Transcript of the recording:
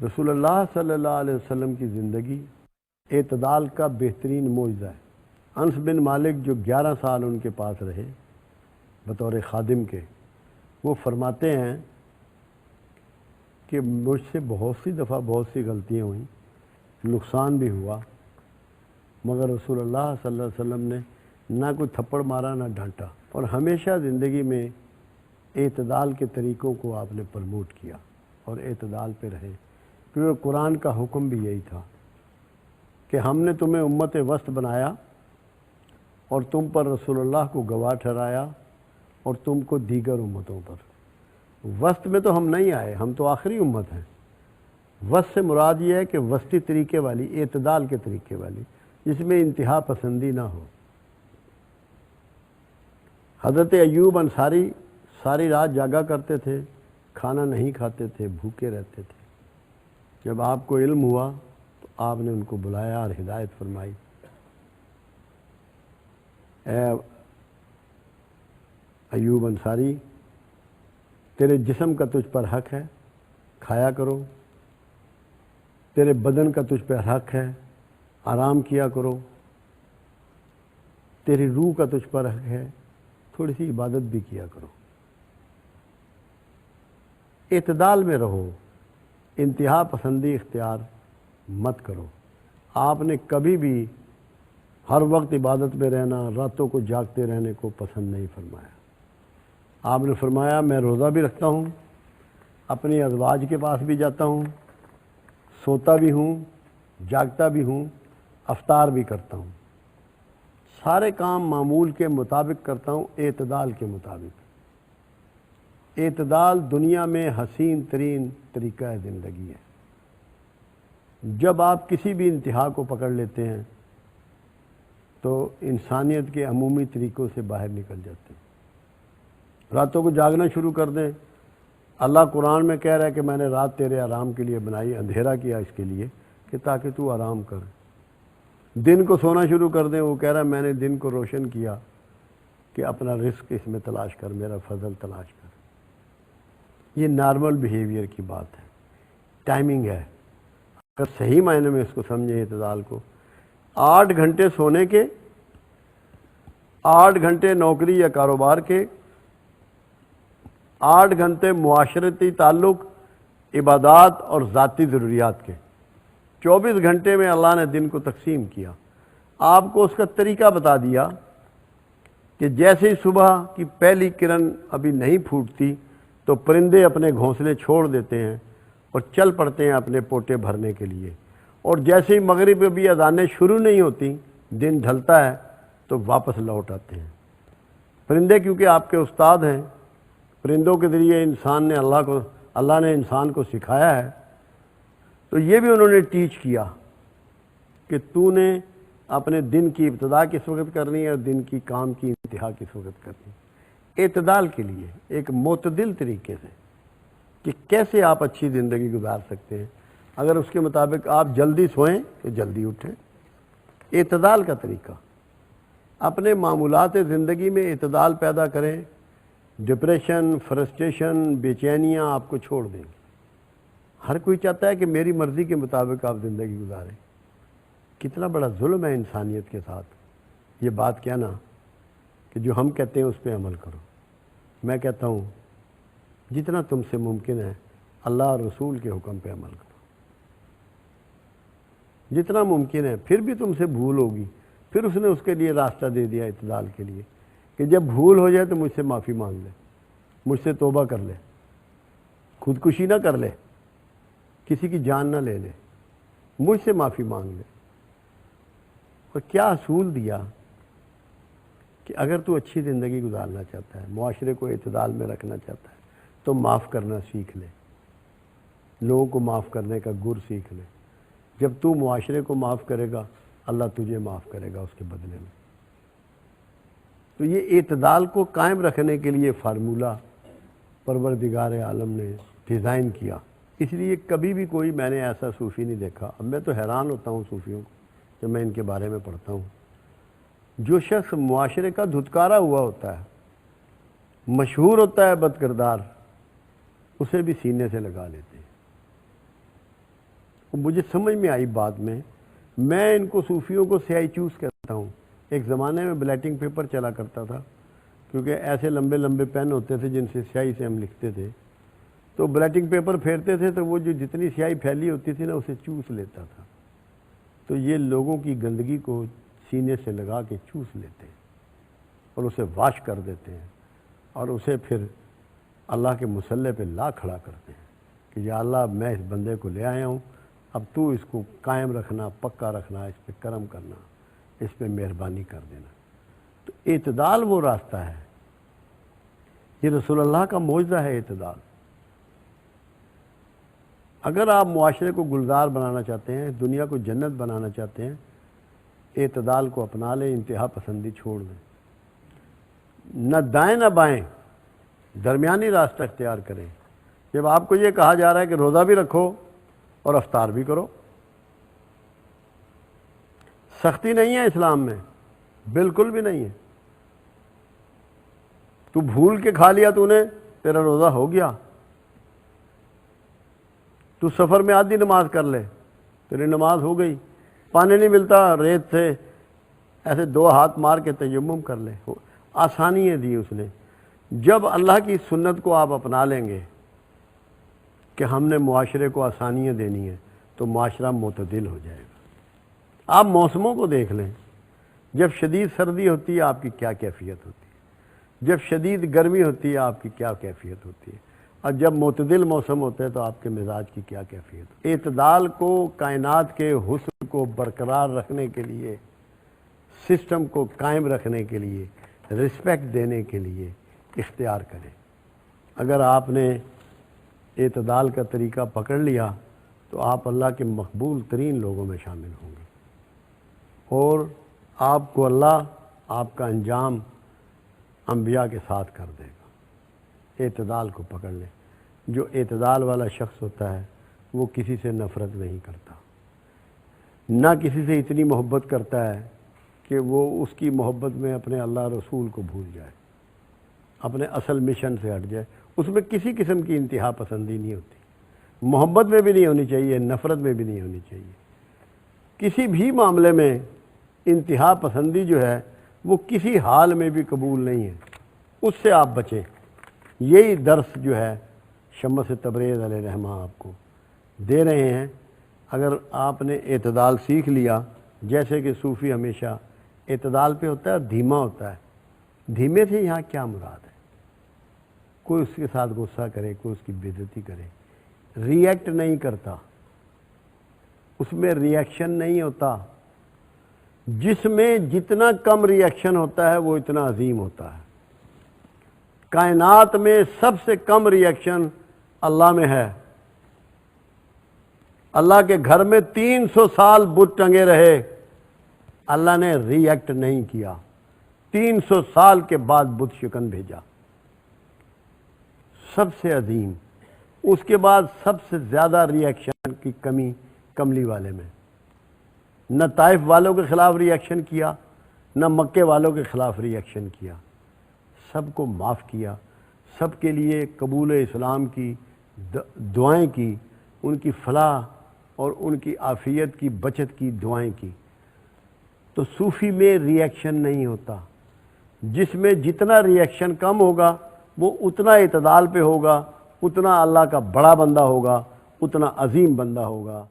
رسول اللہ صلی اللہ علیہ وسلم کی زندگی اعتدال کا بہترین معجزہ ہے۔ انس بن مالک جو 11 سال ان کے پاس رہے بطور خادم کے، وہ فرماتے ہیں کہ مجھ سے بہت سی دفعہ بہت سی غلطیاں ہوئیں، نقصان بھی ہوا، مگر رسول اللہ صلی اللہ علیہ وسلم نے نہ کوئی تھپڑ مارا نہ ڈانٹا، اور ہمیشہ زندگی میں اعتدال کے طریقوں کو آپ نے پروموٹ کیا اور اعتدال پہ رہے، کیونکہ قرآن کا حکم بھی یہی تھا کہ ہم نے تمہیں امت وسط بنایا اور تم پر رسول اللہ کو گواہ ٹھہرایا اور تم کو دیگر امتوں پر۔ وسط میں تو ہم نہیں آئے، ہم تو آخری امت ہیں۔ وسط سے مراد یہ ہے کہ وسطی طریقے والی، اعتدال کے طریقے والی، جس میں انتہا پسندی نہ ہو۔ حضرت ایوب انصاری ساری رات جاگا کرتے تھے، کھانا نہیں کھاتے تھے، بھوکے رہتے تھے۔ جب آپ کو علم ہوا تو آپ نے ان کو بلایا اور ہدایت فرمائی، اے ایوب انصاری، تیرے جسم کا تجھ پر حق ہے، کھایا کرو، تیرے بدن کا تجھ پر حق ہے، آرام کیا کرو، تیری روح کا تجھ پر حق ہے، تھوڑی سی عبادت بھی کیا کرو، اعتدال میں رہو، انتہا پسندی اختیار مت کرو۔ آپ نے کبھی بھی ہر وقت عبادت میں رہنا، راتوں کو جاگتے رہنے کو پسند نہیں فرمایا۔ آپ نے فرمایا میں روزہ بھی رکھتا ہوں، اپنی ازواج کے پاس بھی جاتا ہوں، سوتا بھی ہوں، جاگتا بھی ہوں، افطار بھی کرتا ہوں، سارے کام معمول کے مطابق کرتا ہوں، اعتدال کے مطابق۔ اعتدال دنیا میں حسین ترین طریقہ زندگی ہے۔ جب آپ کسی بھی انتہا کو پکڑ لیتے ہیں تو انسانیت کے عمومی طریقوں سے باہر نکل جاتے ہیں۔ راتوں کو جاگنا شروع کر دیں۔ اللہ قرآن میں کہہ رہا ہے کہ میں نے رات تیرے آرام کے لیے بنائی، اندھیرا کیا اس کے لیے کہ تاکہ تو آرام کر۔ دن کو سونا شروع کر دیں، وہ کہہ رہا ہے میں نے دن کو روشن کیا کہ اپنا رزق اس میں تلاش کر، میرا فضل تلاش کر۔ یہ نارمل بیہیویئر کی بات ہے، ٹائمنگ ہے۔ اگر صحیح معنی میں اس کو سمجھیں اعتدال کو، 8 گھنٹے سونے کے، 8 گھنٹے نوکری یا کاروبار کے، 8 گھنٹے معاشرتی تعلق، عبادات اور ذاتی ضروریات کے، 24 گھنٹے میں اللہ نے دن کو تقسیم کیا۔ آپ کو اس کا طریقہ بتا دیا کہ جیسے ہی صبح کی پہلی کرن ابھی نہیں پھوٹتی تو پرندے اپنے گھونسلے چھوڑ دیتے ہیں اور چل پڑتے ہیں اپنے پوٹے بھرنے کے لیے، اور جیسے ہی مغرب ابھی اذانیں شروع نہیں ہوتی، دن ڈھلتا ہے تو واپس لوٹ آتے ہیں۔ پرندے کیونکہ آپ کے استاد ہیں، پرندوں کے ذریعے اللہ نے انسان کو سکھایا ہے، تو یہ بھی انہوں نے ٹیچ کیا کہ تو نے اپنے دن کی ابتدا کس وقت کرنی ہے اور دن کی کام کی انتہا کس وقت کرنی ہے، اعتدال کے لیے، ایک معتدل طریقے سے کہ کیسے آپ اچھی زندگی گزار سکتے ہیں۔ اگر اس کے مطابق آپ جلدی سوئیں تو جلدی اٹھیں، اعتدال کا طریقہ۔ اپنے معمولات زندگی میں اعتدال پیدا کریں، ڈپریشن، فرسٹریشن، بے چینیاں آپ کو چھوڑ دیں گی۔ ہر کوئی چاہتا ہے کہ میری مرضی کے مطابق آپ زندگی گزاریں۔ کتنا بڑا ظلم ہے انسانیت کے ساتھ یہ بات کہنا کہ جو ہم کہتے ہیں اس پہ عمل کرو۔ میں کہتا ہوں جتنا تم سے ممکن ہے اللہ اور رسول کے حکم پہ عمل کرو، جتنا ممکن ہے۔ پھر بھی تم سے بھول ہوگی، پھر اس نے اس کے لیے راستہ دے دیا اعتدال کے لیے کہ جب بھول ہو جائے تو مجھ سے معافی مانگ لے، مجھ سے توبہ کر لے، خودکشی نہ کر لے، کسی کی جان نہ لے لے، مجھ سے معافی مانگ لے۔ اور کیا اصول دیا کہ اگر تو اچھی زندگی گزارنا چاہتا ہے، معاشرے کو اعتدال میں رکھنا چاہتا ہے تو معاف کرنا سیکھ لے، لوگوں کو معاف کرنے کا گر سیکھ لے۔ جب تو معاشرے کو معاف کرے گا اللہ تجھے معاف کرے گا اس کے بدلے میں۔ تو یہ اعتدال کو قائم رکھنے کے لیے فارمولہ پروردگار عالم نے ڈیزائن کیا۔ اس لیے کبھی بھی کوئی میں نے ایسا صوفی نہیں دیکھا، اب میں تو حیران ہوتا ہوں صوفیوں کو جب میں ان کے بارے میں پڑھتا ہوں، جو شخص معاشرے کا دھتکارا ہوا ہوتا ہے، مشہور ہوتا ہے بد کردار، اسے بھی سینے سے لگا لیتے ہیں۔ مجھے سمجھ میں آئی بعد میں ان کو صوفیوں کو سیاہی چوس کہتا ہوں. ایک زمانے میں بلیٹنگ پیپر چلا کرتا تھا، کیونکہ ایسے لمبے لمبے پین ہوتے تھے جن سے سیاہی سے ہم لکھتے تھے، تو بلیٹنگ پیپر پھیرتے تھے تو وہ جو جتنی سیاہی پھیلی ہوتی تھی نا اسے چوس لیتا تھا. تو یہ لوگوں کی گندگی کو سینے سے لگا کے چوس لیتے ہیں اور اسے واش کر دیتے ہیں اور اسے پھر اللہ کے مصلی پہ لا کھڑا کرتے ہیں کہ یا اللہ میں اس بندے کو لے آیا ہوں، اب تو اس کو قائم رکھنا، پکا رکھنا، اس پہ کرم کرنا، اس پہ مہربانی کر دینا. تو اعتدال وہ راستہ ہے، یہ رسول اللہ کا معجزہ ہے اعتدال. اگر آپ معاشرے کو گلزار بنانا چاہتے ہیں، دنیا کو جنت بنانا چاہتے ہیں، اعتدال کو اپنا لیں، انتہا پسندی چھوڑ دیں. نہ دائیں نہ بائیں، درمیانی راستہ اختیار کریں. جب آپ کو یہ کہا جا رہا ہے کہ روزہ بھی رکھو اور افطار بھی کرو، سختی نہیں ہے اسلام میں، بالکل بھی نہیں ہے. تو بھول کے کھا لیا تو نے، تیرا روزہ ہو گیا. تو سفر میں آدھی نماز کر لے، تیری نماز ہو گئی. پانی نہیں ملتا، ریت سے ایسے 2 ہاتھ مار کے تیمم کر لے. آسانیاں دی اس نے. جب اللہ کی سنت کو آپ اپنا لیں گے کہ ہم نے معاشرے کو آسانیاں دینی ہیں، تو معاشرہ معتدل ہو جائے گا. آپ موسموں کو دیکھ لیں، جب شدید سردی ہوتی ہے آپ کی کیا کیفیت ہوتی ہے، جب شدید گرمی ہوتی ہے آپ کی کیا کیفیت ہوتی ہے، اور جب معتدل موسم ہوتا ہے تو آپ کے مزاج کی کیا کیفیت ہوتی ہے. اعتدال کو کائنات کے حسن کو برقرار رکھنے کے لیے، سسٹم کو قائم رکھنے کے لیے، رسپیکٹ دینے کے لیے اختیار کریں. اگر آپ نے اعتدال کا طریقہ پکڑ لیا تو آپ اللہ کے مقبول ترین لوگوں میں شامل ہوں گے، اور آپ کو اللہ آپ کا انجام انبیاء کے ساتھ کر دے گا. اعتدال کو پکڑ لیں. جو اعتدال والا شخص ہوتا ہے وہ کسی سے نفرت نہیں کرتا، نہ کسی سے اتنی محبت کرتا ہے کہ وہ اس کی محبت میں اپنے اللہ رسول کو بھول جائے، اپنے اصل مشن سے ہٹ جائے. اس میں کسی قسم کی انتہا پسندی نہیں ہوتی، محبت میں بھی نہیں ہونی چاہیے، نفرت میں بھی نہیں ہونی چاہیے. کسی بھی معاملے میں انتہا پسندی جو ہے وہ کسی حال میں بھی قبول نہیں ہے، اس سے آپ بچیں. یہی درس جو ہے شمس تبریز علیہ رحمہ آپ کو دے رہے ہیں. اگر آپ نے اعتدال سیکھ لیا، جیسے کہ صوفی ہمیشہ اعتدال پہ ہوتا ہے اور دھیما ہوتا ہے. دھیمے سے یہاں کیا مراد ہے؟ کوئی اس کے ساتھ غصہ کرے، کوئی اس کی بے عزتی کرے، ریئیکٹ نہیں کرتا، اس میں ریئیکشن نہیں ہوتا. جس میں جتنا کم ریئیکشن ہوتا ہے وہ اتنا عظیم ہوتا ہے. کائنات میں سب سے کم ریئیکشن اللہ میں ہے. اللہ کے گھر میں 300 سال بت ٹنگے رہے، اللہ نے ری ایکٹ نہیں کیا. 300 سال کے بعد بت شکن بھیجا، سب سے عظیم. اس کے بعد سب سے زیادہ ری ایکشن کی کمی کملی والے میں. نہ طائف والوں کے خلاف ری ایکشن کیا، نہ مکے والوں کے خلاف ری ایکشن کیا. سب کو معاف کیا، سب کے لیے قبول اسلام کی دعائیں کی، ان کی فلاح اور ان کی عافیت کی بچت کی دعائیں کی. تو صوفی میں ری ایکشن نہیں ہوتا. جس میں جتنا ری ایکشن کم ہوگا وہ اتنا اعتدال پہ ہوگا، اتنا اللہ کا بڑا بندہ ہوگا، اتنا عظیم بندہ ہوگا.